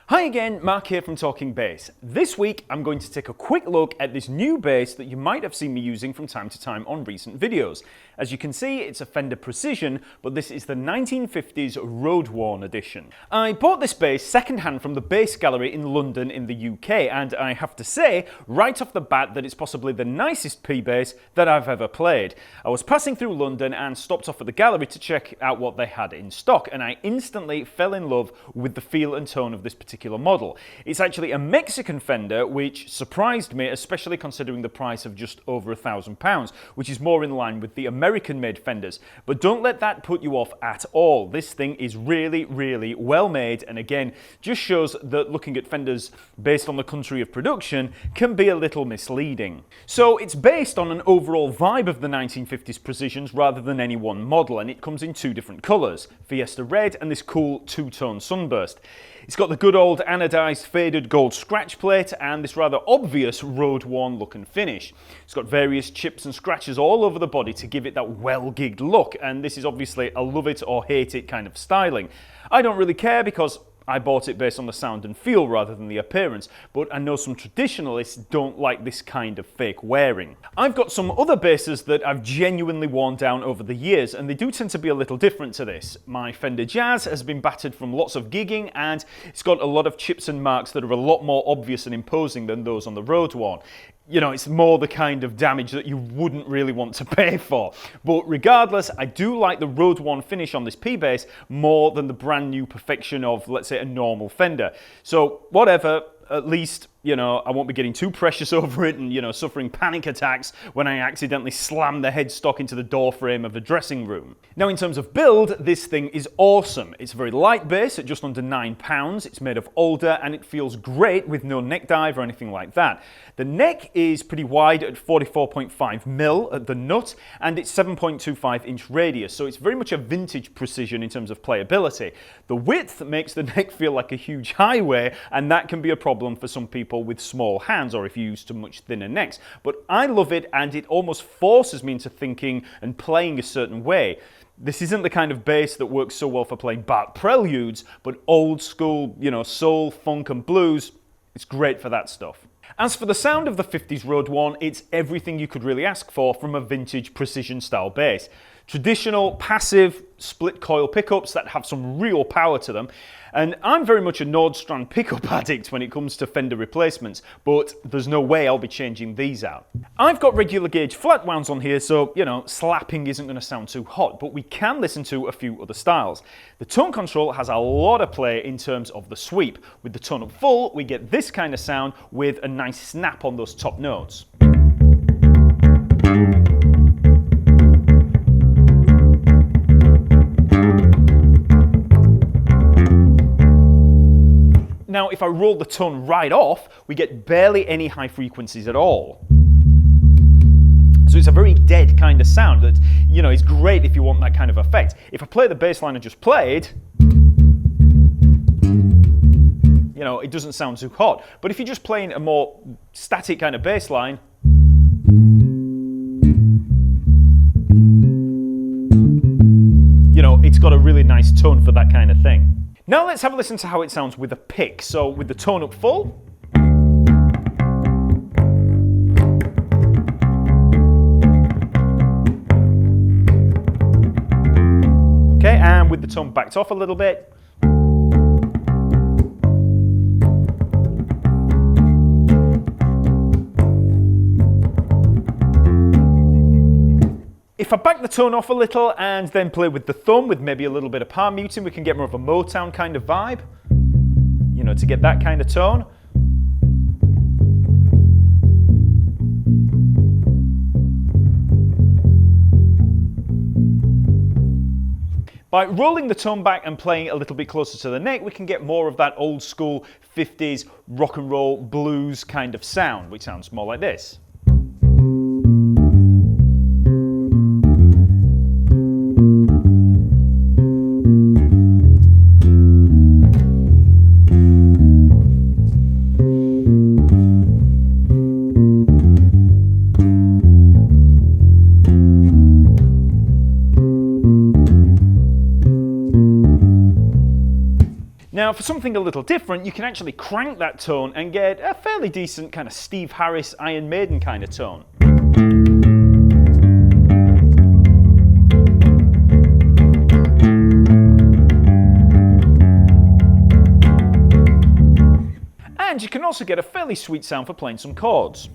Hi again, Mark here from Talkingbass. This week I'm going to take a quick look at this new bass that you might have seen me using from time to time on recent videos. As you can see, it's a Fender Precision, but this is the 1950s Roadworn edition. I bought this bass secondhand from the Bass Gallery in London in the UK, and I have to say, right off the bat, that it's possibly the nicest P-bass that I've ever played. I was passing through London and stopped off at the gallery to check out what they had in stock, and I instantly fell in love with the feel and tone of this particular model. It's actually a Mexican Fender, which surprised me, especially considering the price of just over £1,000, which is more in line with the American-made Fenders. But don't let that put you off at all. This thing is really, really well made, and again, just shows that looking at Fenders based on the country of production can be a little misleading. So it's based on an overall vibe of the 1950s Precisions rather than any one model, and it comes in two different colours, Fiesta Red and this cool two-tone Sunburst. It's got the good old anodized faded gold scratch plate and this rather obvious road-worn look and finish. It's got various chips and scratches all over the body to give it that well-gigged look, and this is obviously a love it or hate it kind of styling. I don't really care because I bought it based on the sound and feel rather than the appearance, but I know some traditionalists don't like this kind of fake wearing. I've got some other basses that I've genuinely worn down over the years, and they do tend to be a little different to this. My Fender Jazz has been battered from lots of gigging, and it's got a lot of chips and marks that are a lot more obvious and imposing than those on the Roadworn. You know, it's more the kind of damage that you wouldn't really want to pay for. But regardless, I do like the Roadworn finish on this P-bass more than the brand new perfection of, let's say, a normal Fender. So whatever, at least, you know, I won't be getting too precious over it and, you know, suffering panic attacks when I accidentally slam the headstock into the door frame of a dressing room. Now, in terms of build, this thing is awesome. It's a very light bass at just under £9. It's made of alder and it feels great with no neck dive or anything like that. The neck is pretty wide at 44.5mm at the nut, and it's 7.25 inch radius, so it's very much a vintage Precision in terms of playability. The width makes the neck feel like a huge highway, and that can be a problem for some people with small hands or if you use to much thinner necks. But I love it, and it almost forces me into thinking and playing a certain way. This isn't the kind of bass that works so well for playing Bach preludes, but old school, you know, soul, funk and blues, it's great for that stuff. As for the sound of the 50s Roadworn, it's everything you could really ask for from a vintage Precision style bass. Traditional, passive, split coil pickups that have some real power to them. And I'm very much a Nordstrand pickup addict when it comes to Fender replacements, but there's no way I'll be changing these out. I've got regular gauge flat wounds on here, so, you know, slapping isn't going to sound too hot, but we can listen to a few other styles. The tone control has a lot of play in terms of the sweep. With the tone up full, we get this kind of sound with a nice snap on those top notes. Now, if I roll the tone right off, we get barely any high frequencies at all. So it's a very dead kind of sound that, you know, is great if you want that kind of effect. If I play the bass line I just played, you know, it doesn't sound too hot. But if you're just playing a more static kind of bass line, you know, it's got a really nice tone for that kind of thing. Now let's have a listen to how it sounds with a pick. So with the tone up full, okay, and with the tone backed off a little bit. If I back the tone off a little and then play with the thumb with maybe a little bit of palm muting, we can get more of a Motown kind of vibe, you know, to get that kind of tone. By rolling the tone back and playing a little bit closer to the neck, we can get more of that old school 50s rock and roll blues kind of sound, which sounds more like this. Now, for something a little different, you can actually crank that tone and get a fairly decent kind of Steve Harris, Iron Maiden kind of tone. And you can also get a fairly sweet sound for playing some chords.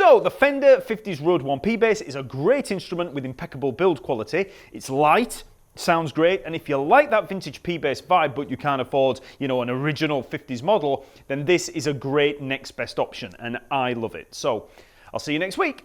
So the Fender 50s Roadworn P-Bass is a great instrument with impeccable build quality. It's light, sounds great, and if you like that vintage P-Bass vibe but you can't afford, an original 50s model, then this is a great next best option, and I love it. So I'll see you next week.